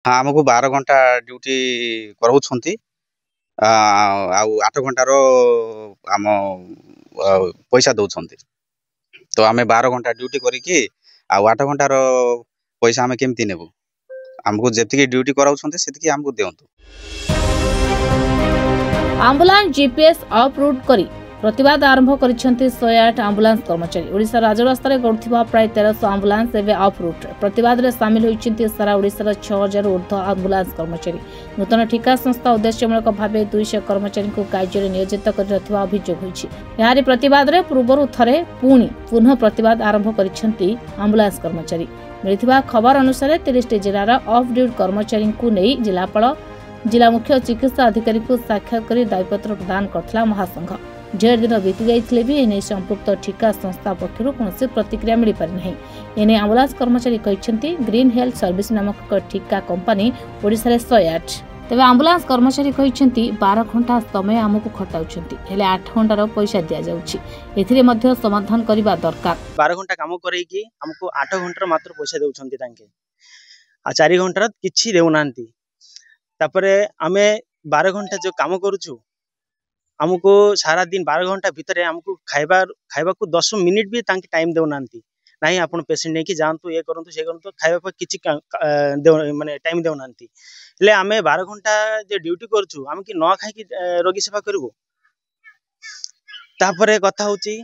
हाँ आमको 12 घंटा ड्यूटी कराउछंती आउ 8 घंटार आम पैसा दौरान तो आम 12 घंटा ड्यूटी करिकी आउ 8 घंटार पैसा आम केमती नेबू आमको जी ड्यूटी कराउछंती आमको दिंतु। आम्बुलांस जीपीएस ऑफ रूट करी प्रतिवाद आरंभ करिसेंती 108 आम्बुलांस कर्मचारी। ओडिशा राजरास्ता गड़ुवा प्राय 1300 आम्बुलांस एवं ऑफ रूट प्रतिवाद में सामिल होती सारा ओडिशार 6000 ऊर्ध्व आम्बुलांस कर्मचारी। नूतन ठिका संस्था उद्देश्यमूलक भाव 200 कर्मचारी को कार्य नियोजित कर अभियोग होइछि। यारी प्रतिवाद में पूर्व थरे पुनः प्रतिवाद आरंभ करिसेंती आम्बुलांस कर्मचारी। मिलिथिबा खबर अनुसार 30 जिलार ऑफ ड्यूटी कर्मचारी को नहीं जिलापाल जिला मुख्य चिकित्सा अधिकारी को साक्षात कर दायपत्र प्रदान करथिला महासंघ। 1.5 दिन बीती जाइथिले भी एने संपुक्त ठिका संस्था पक्षरु कोनोसी प्रतिक्रिया मिली पारि नाही। एने एम्बुलेंस कर्मचारी कहिसेंती ग्रीन हेल्थ सर्विस नामक एक ठिका कंपनी ओडिसा रे 108 तबे एम्बुलेंस कर्मचारी कहिसेंती 12 घंटा समय हमकु खटाउछंती हेले 8 घंटार पैसा दिया जाउछि। एथिरे मध्ये समाधान करिबा दरकार। 12 घंटा काम करैकी हमकु 8 घंटार मात्र पैसा देउछंती तांके आ 4 घंटार किछि देउनांती। तापरे आमे 12 घंटा जो काम करूछु हमको सारा दिन 12 घंटा भितर हमको खाइबा को 10 मिनिट भी तांके टाइम देउनांती नाही आपण पेशेंट नेकी जानतु ए करंतु से करंतु खाइबा पर किछि माने टाइम देउनांती। ले आमे 12 घंटा जे ड्यूटी करछु हम कि न खाइ कि रोगी सेवा करबो। तापरे कथा होची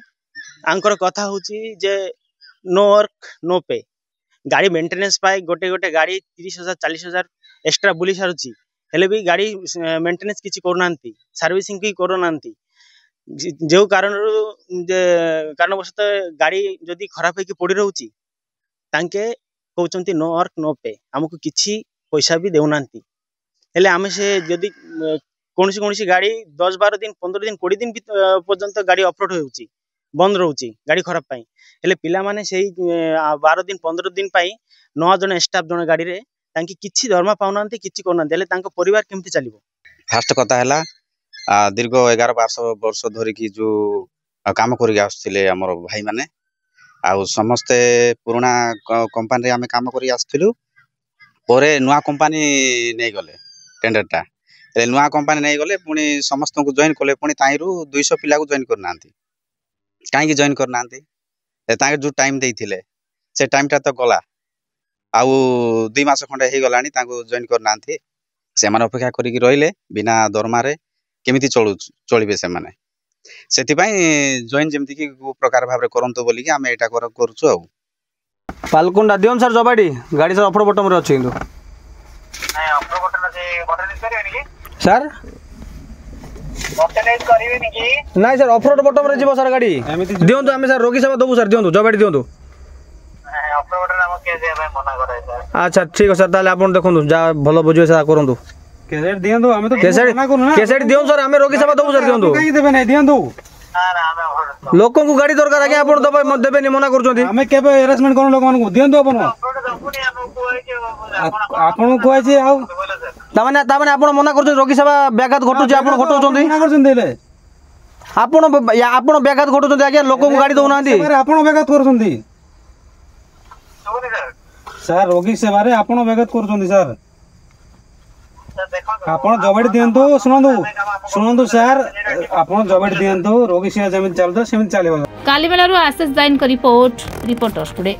आंकर कथा होची जे नो वर्क नो पे गाड़ी मेंटेनेंस पाए गोटे गाड़ी 30,000 40,000 एक्स्ट्रा बुली सारुची हेले भी गाड़ी मेंटेनेंस किछि करनांती सर्विसिंग की करनांती जो कारणवशत गाड़ी जदि खराब है पड़ी रहउची तांके कहउचंती नो वर्क नो पे हमको किछि पैसा भी देउनांती। हेले आमे से जदि कोनसी गाड़ी 10 12 दिन 15 दिन 20 दिन पर्यंत गाड़ी ऑफरोड होउची बंद रहउची गाड़ी खराब पाई हेले पिला माने सेही 12 दिन 15 दिन पाई 9 जन स्टाफ जन गाड़ी रे तांकी किछि दरमा पाउनांती किछि करनांती हेले तांको परिवार केमति चलिबो। फास्ट कथा हैला दीर्घ 11 वर्ष धरिकी जो काम करिक आसथिले हमर भाई माने आ समस्ते पुराना कंपनी रे आमे काम करि आसथिलु परे नुआ कंपनी नै गले टेंडरटा ए नुआ कंपनी नै गले पुनी समस्त को जॉइन कले पुनी ताइरु 200 पिला को जॉइन करनांती काहे की जॉइन करनांती ताके जो टाइम देइथिले से टाइमटा तो गला आउ 2 मास खंडे हे गलानी ताको जॉइन करनांती से माने अपेक्षा करिक रहिले बिना दरमा रे केमिति चलिबे से माने सेति पई जॉइन जेमति की प्रकार भाबरे करंतो बोली कि हम एटा करछु। आ पालकुंडा दियोन सर जबाडी गाड़ी सर अपर बटम रे अछि हिंदू नै अपर बटन से बटन करिवे नि सर बटन करिवे नि कि नै सर अपर बटम रे जीवो सर गाड़ी दियोन तो हम सर रोगी सेवा दबु सर दियोन जबाडी दियोन अपर बटन हम के जे भाई मना करे सर। अच्छा ठीक है सर ताले आपन देखंदु जा भलो बुझियो सर करंदु केसेट दियंदु हम तो मना करू ना केसेट दियोन सर हम रोगी सेवा दबु सर दियोंदु कहीं देबे नै दियंदु सर हम लोकन को गाड़ी दरकार आगे आपन दबे देबे नि मना करछोंती हम केबे हेरासमेंट करू लोक मन को दियंदु आपन आपन को आइजे आ तामाने आपन मना करछों रोगी सेवा ब्याघात घटुची आपन घटौछोंती मना करछोंती ले आपन ब्याघात घटौछोंती आगे लोकन को गाड़ी दउनांती आपन ब्याघात करछोंती सर रोगी सेवा रे आपन ब्याघात करछोंती सर आपन जबड़ दियंतु सुनंदु सर आपन जबड़ दियंतु रोगी सेवा जेमिन चलतो सेमिन चलेबो। कालीमेलारू आशीष जैन का रिपोर्ट रिपोर्टर्स टुडे।